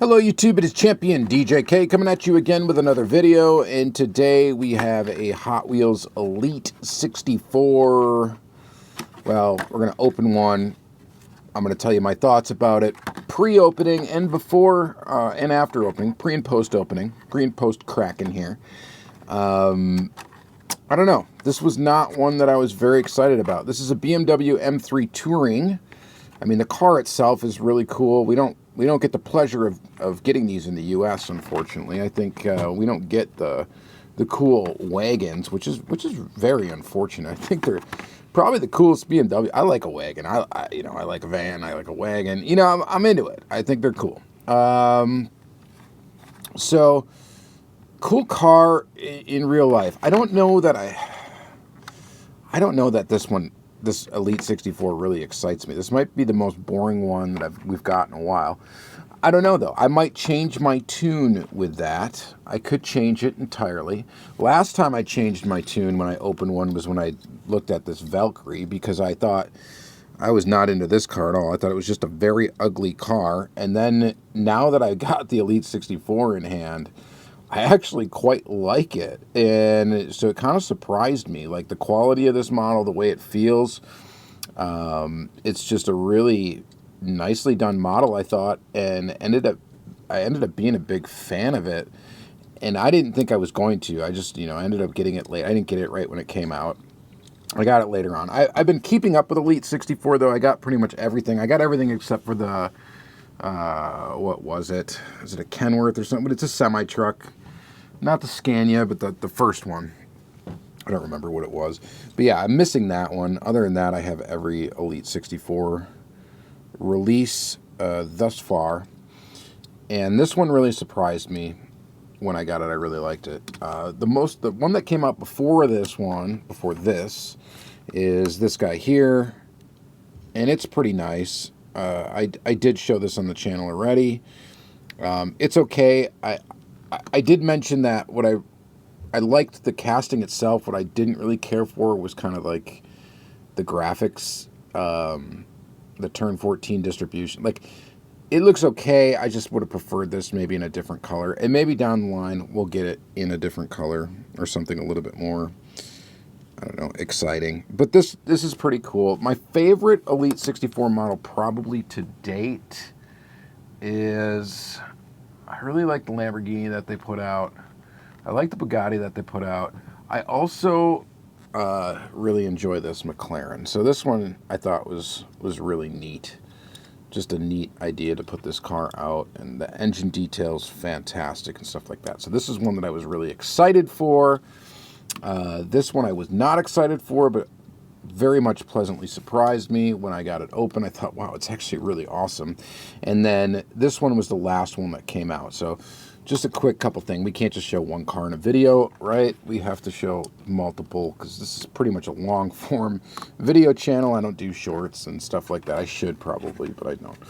Hello YouTube, it is Champion DJK coming at you again with another video, and today we have a Hot Wheels Elite 64. Well, we're going to open one. I'm going to tell you my thoughts about it pre-opening and before and after opening, pre and post opening, pre and post crack in here. I don't know. This was not one that I was very excited about. This is a BMW M3 Touring. I mean, the car itself is really cool. We don't get the pleasure of getting these in the U.S., unfortunately. I think we don't get the cool wagons, which is very unfortunate. I think they're probably the coolest BMW. I like a wagon. I like a van. I like a wagon. You know, I'm into it. I think they're cool. So cool car in real life. I don't know that this Elite 64 really excites me. This might be the most boring one that we've got in a while. I don't know, though. I might change my tune with that. I could change it entirely. Last time I changed my tune when I opened one was when I looked at this Valkyrie, because I thought I was not into this car at all. I thought it was just a very ugly car. And then now that I got the Elite 64 in hand, I actually quite like it, and so it kind of surprised me, like the quality of this model, the way it feels. It's just a really nicely done model, I thought, and I ended up being a big fan of it, and I didn't think I was going to. I just, I ended up getting it late. I didn't get it right when it came out. I got it later on. I've been keeping up with Elite 64, though. I got pretty much everything. I got everything except for the, what was it? Is it a Kenworth or something? But it's a semi-truck. Not the Scania, but the first one. I don't remember what it was. But yeah, I'm missing that one. Other than that, I have every Elite 64 release thus far. And this one really surprised me when I got it. I really liked it. The one that came out before this, is this guy here. And it's pretty nice. I did show this on the channel already. It's okay. I did mention that what I liked the casting itself. What I didn't really care for was kind of like the graphics, the turn 14 distribution. Like, it looks okay. I just would have preferred this maybe in a different color. And maybe down the line we'll get it in a different color or something a little bit more, I don't know, exciting. But this is pretty cool. My favorite Elite 64 model probably to date is, I really like the Lamborghini that they put out. I like the Bugatti that they put out. I also really enjoy this McLaren. So this one I thought was really neat. Just a neat idea to put this car out, and the engine details fantastic and stuff like that. So this is one that I was really excited for. This one I was not excited for, but very much pleasantly surprised me when I got it open. I thought, wow, it's actually really awesome. And then this one was the last one that came out. So just a quick couple things. We can't just show one car in a video, right? We have to show multiple, because this is pretty much a long form video channel. I don't do shorts and stuff like that. I should probably, but I don't.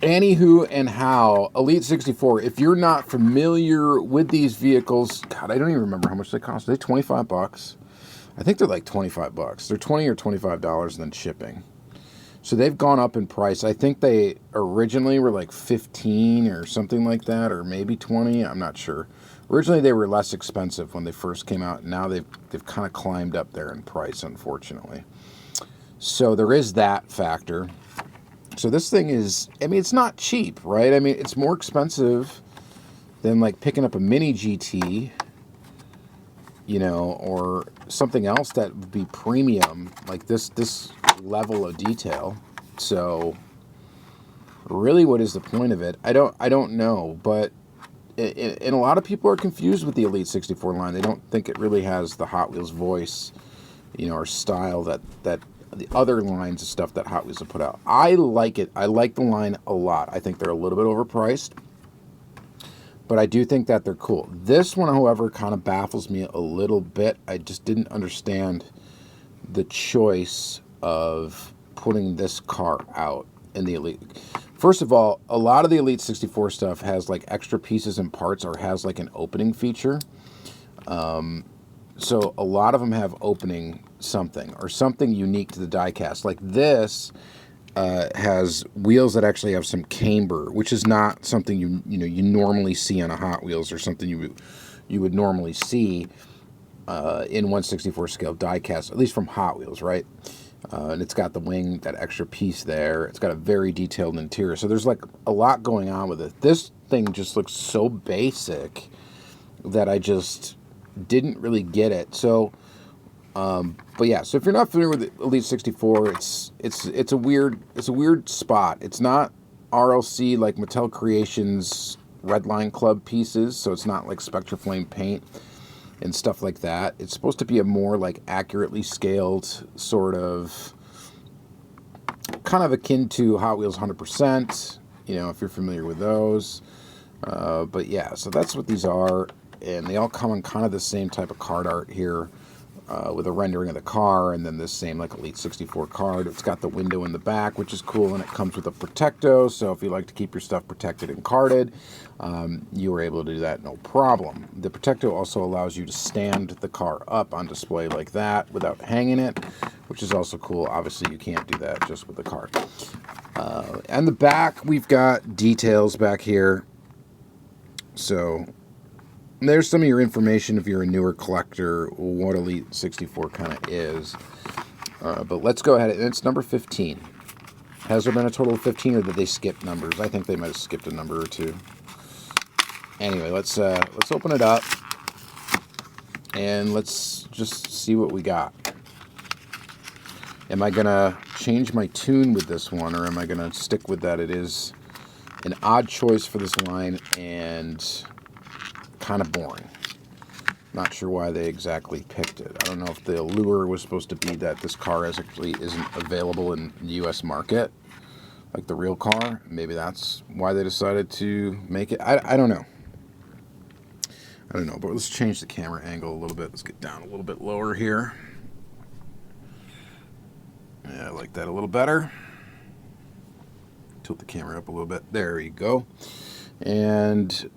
Anywho and how, Elite 64, if you're not familiar with these vehicles, God, I don't even remember how much they cost. Are they 25 bucks? I think they're like 25 bucks. They're 20 or $25 and then shipping. So they've gone up in price. I think they originally were like 15 or something like that, or maybe 20. I'm not sure. Originally they were less expensive when they first came out. Now they've kind of climbed up there in price, unfortunately. So there is that factor. So this thing is, I mean, it's not cheap, right? I mean, it's more expensive than like picking up a mini GT, or something else that would be premium, like this level of detail. So really, what is the point of it? I don't know, but and a lot of people are confused with the Elite 64 line. They don't think it really has the Hot Wheels voice, or style that the other lines of stuff that Hot Wheels have put out. I like it. I like the line a lot. I think they're a little bit overpriced, but I do think that they're cool. This one, however, kind of baffles me a little bit. I just didn't understand the choice of putting this car out in the Elite. First of all, a lot of the Elite 64 stuff has like extra pieces and parts, or has like an opening feature. So a lot of them have opening something, or something unique to the diecast. Like this has wheels that actually have some camber, which is not something you normally see on a Hot Wheels, or something you would normally see in 1/64 scale diecast, at least from Hot Wheels, right? And it's got the wing, that extra piece there. It's got a very detailed interior. So there's like a lot going on with it. This thing just looks so basic that I just didn't really get it. So, but yeah. So if you're not familiar with Elite 64, it's a weird spot. It's not RLC like Mattel Creations Redline Club pieces. So it's not like Spectraflame paint and stuff like that. It's supposed to be a more like accurately scaled sort of, kind of akin to Hot Wheels 100%, if you're familiar with those. But yeah, so that's what these are, and they all come in kind of the same type of card art here, with a rendering of the car, and then this same like Elite 64 card. It's got the window in the back, which is cool, and it comes with a Protecto, so if you like to keep your stuff protected and carded, you were able to do that no problem. The Protecto also allows you to stand the car up on display like that without hanging it, which is also cool. Obviously, you can't do that just with the card. And the back, we've got details back here. So there's some of your information if you're a newer collector, what Elite 64 kind of is. But let's go ahead. It's number 15. Has there been a total of 15, or did they skip numbers? I think they might have skipped a number or two. Anyway, let's open it up, and let's just see what we got. Am I going to change my tune with this one, or am I going to stick with that? It is an odd choice for this line, and kind of boring. Not sure why they exactly picked it. I don't know if the allure was supposed to be that this car actually isn't available in the U.S. market, like the real car. Maybe that's why they decided to make it. I don't know. I don't know, but let's change the camera angle a little bit. Let's get down a little bit lower here. Yeah, I like that a little better. Tilt the camera up a little bit. There you go. And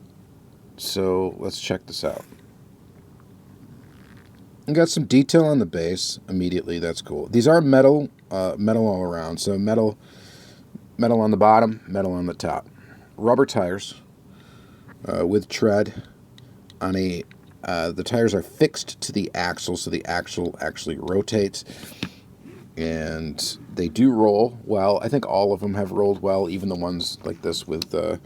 so let's check this out. We got some detail on the base immediately. That's cool. These are metal, metal all around. So metal on the bottom, metal on the top. Rubber tires with tread on a. The tires are fixed to the axle, so the axle actually rotates, and they do roll well. I think all of them have rolled well, even the ones like this with the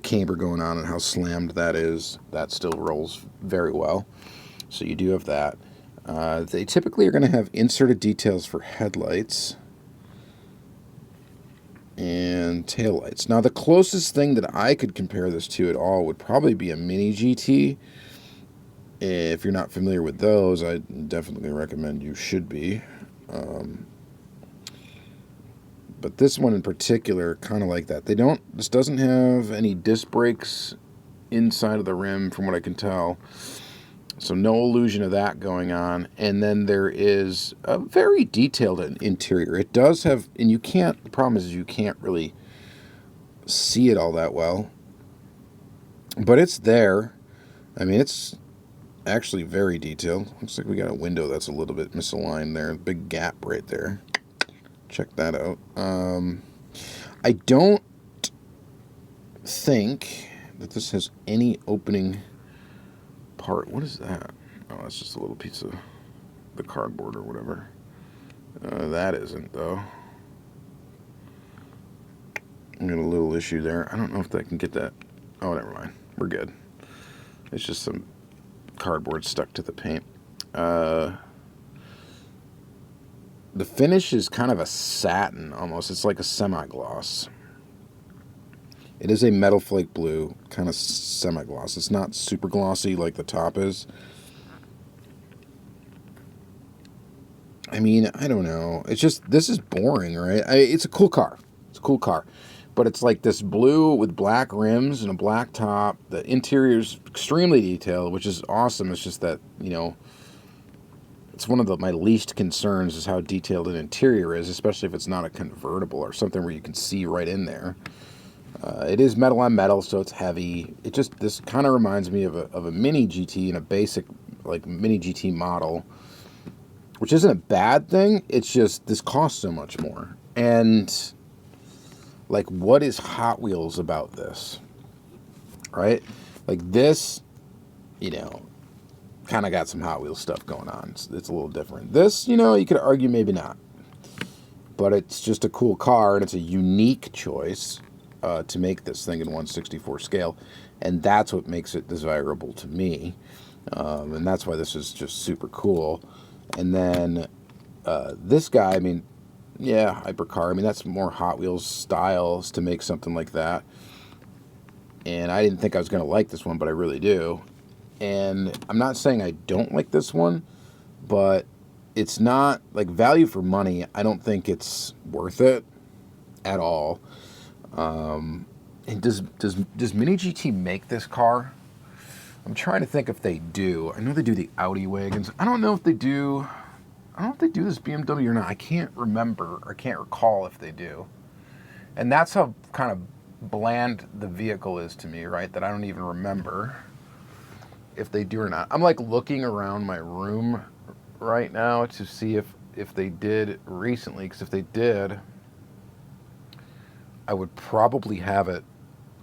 camber going on and how slammed that is. That still rolls very well. So you do have that. They typically are going to have inserted details for headlights and taillights. Now, the closest thing that I could compare this to at all would probably be a Mini GT. If you're not familiar with those, I definitely recommend you should be. But this one in particular, kind of like that. This doesn't have any disc brakes inside of the rim, from what I can tell. So no illusion of that going on. And then there is a very detailed interior. It does have, and the problem is you can't really see it all that well. But it's there. I mean, it's actually very detailed. Looks like we got a window that's a little bit misaligned there. Big gap right there. Check that out. I don't think that this has any opening part. What is that? Oh, that's just a little piece of the cardboard or whatever. That isn't, though. I got a little issue there. I don't know if I can get that. Oh, never mind. We're good. It's just some cardboard stuck to the paint. The finish is kind of a satin almost. It's like a semi-gloss. It is a metal flake blue, kind of semi-gloss. It's not super glossy like the top is. I mean, I don't know. It's just, this is boring, right? It's a cool car. It's a cool car. But it's like this blue with black rims and a black top. The interior is extremely detailed, which is awesome. It's just that, it's one of my least concerns is how detailed an interior is, especially if it's not a convertible or something where you can see right in there. It is metal on metal, so it's heavy. This kind of reminds me of a Mini GT and a basic like Mini GT model, which isn't a bad thing. It's just this costs so much more. And like, what is Hot Wheels about this? Right? Like this, you know, kind of got some Hot Wheels stuff going on. It's a little different. This, you know, you could argue maybe not. But it's just a cool car, and it's a unique choice to make this thing in 1/64 scale. And that's what makes it desirable to me. And that's why this is just super cool. And then this guy, I mean, yeah, hypercar. I mean, that's more Hot Wheels styles to make something like that. And I didn't think I was going to like this one, but I really do. And I'm not saying I don't like this one, but it's not, like, value for money. I don't think it's worth it at all. And does Mini GT make this car? I'm trying to think if they do. I know they do the Audi wagons. I don't know if they do. I don't know if they do this BMW or not. I can't remember, or can't recall if they do. And that's how kind of bland the vehicle is to me, right? That I don't even remember if they do or not. I'm like looking around my room right now to see if they did recently, because if they did, I would probably have it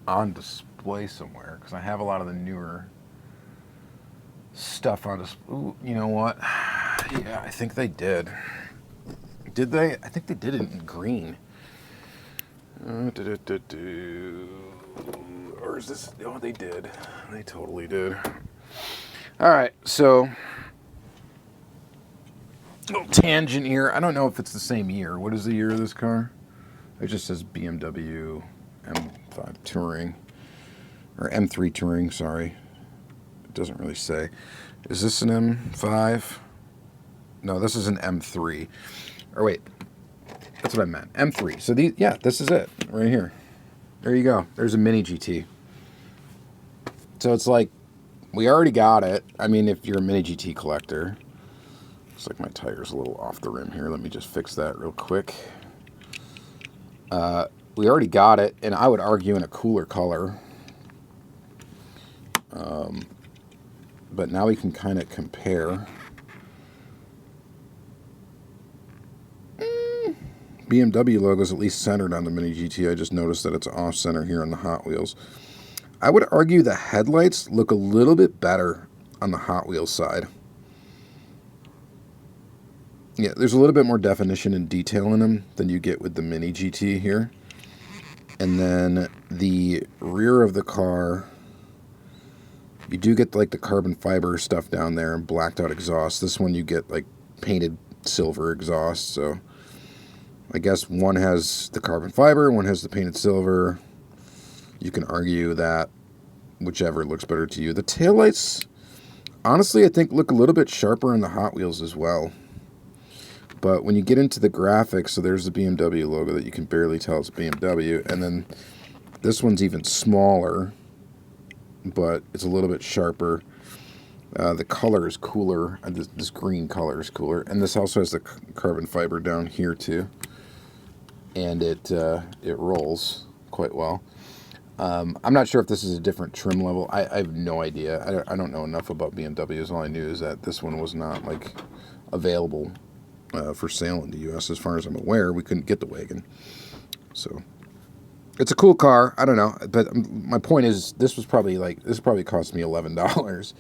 on display somewhere, because I have a lot of the newer stuff on display. Ooh, you know what? Yeah, I think they did. Did they? I think they did it in green. Or is this? Oh, they did. They totally did. All right, so little tangent here. I don't know if it's the same year. What is the year of this car? It just says BMW M5 Touring, or M3 Touring. Sorry, it doesn't really say. Is this an M5? No, this is an M3. Or wait. That's what I meant. M3. So these, yeah, this is it right here. There you go. There's a Mini GT. So it's like, we already got it. I mean, if you're a Mini GT collector. Looks like my tire's a little off the rim here. Let me just fix that real quick. We already got it, and I would argue in a cooler color. But now we can kind of compare. BMW logo is at least centered on the Mini GT. I just noticed that it's off-center here on the Hot Wheels. I would argue the headlights look a little bit better on the Hot Wheels side. Yeah, there's a little bit more definition and detail in them than you get with the Mini GT here. And then the rear of the car, you do get like the carbon fiber stuff down there and blacked out exhaust. This one you get like painted silver exhaust, so I guess one has the carbon fiber, one has the painted silver. You can argue that whichever looks better to you. The taillights, honestly, I think look a little bit sharper on the Hot Wheels as well. But when you get into the graphics, so there's the BMW logo that you can barely tell it's BMW. And then this one's even smaller, but it's a little bit sharper. The color is cooler. This green color is cooler. And this also has the carbon fiber down here too. And it rolls quite well. I'm not sure if this is a different trim level. I have no idea. I don't know enough about BMWs. All I knew is that this one was not like available for sale in the U.S. As far as I'm aware, we couldn't get the wagon. So it's a cool car. I don't know, but my point is, this probably cost me $11.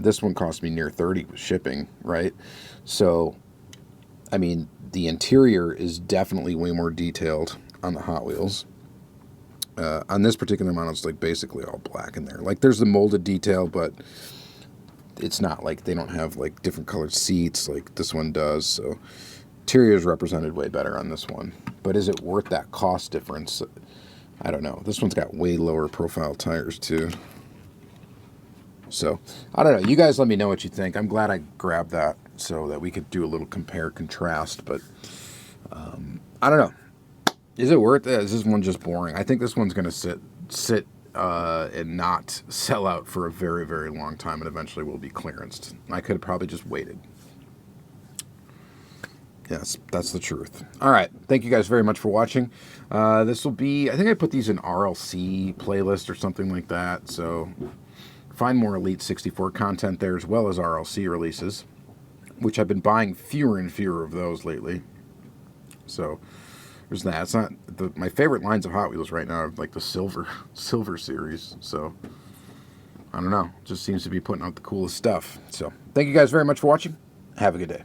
This one cost me near $30 with shipping, right? So, I mean, the interior is definitely way more detailed on the Hot Wheels. On this particular model, it's like basically all black in there. Like there's the molded detail, but it's not like they don't have like different colored seats like this one does. So interior is represented way better on this one. But is it worth that cost difference? I don't know. This one's got way lower profile tires too. So I don't know. You guys let me know what you think. I'm glad I grabbed that so that we could do a little compare contrast. But I don't know. Is it worth it? Is this one just boring? I think this one's going to sit and not sell out for a very, very long time, and eventually will be clearanced. I could have probably just waited. Yes, that's the truth. All right. Thank you guys very much for watching. This will be, I think I put these in RLC playlist or something like that. So find more Elite 64 content there, as well as RLC releases, which I've been buying fewer and fewer of those lately. So there's that. It's not my favorite lines of Hot Wheels right now are like the silver series. So I don't know. Just seems to be putting out the coolest stuff. So thank you guys very much for watching. Have a good day.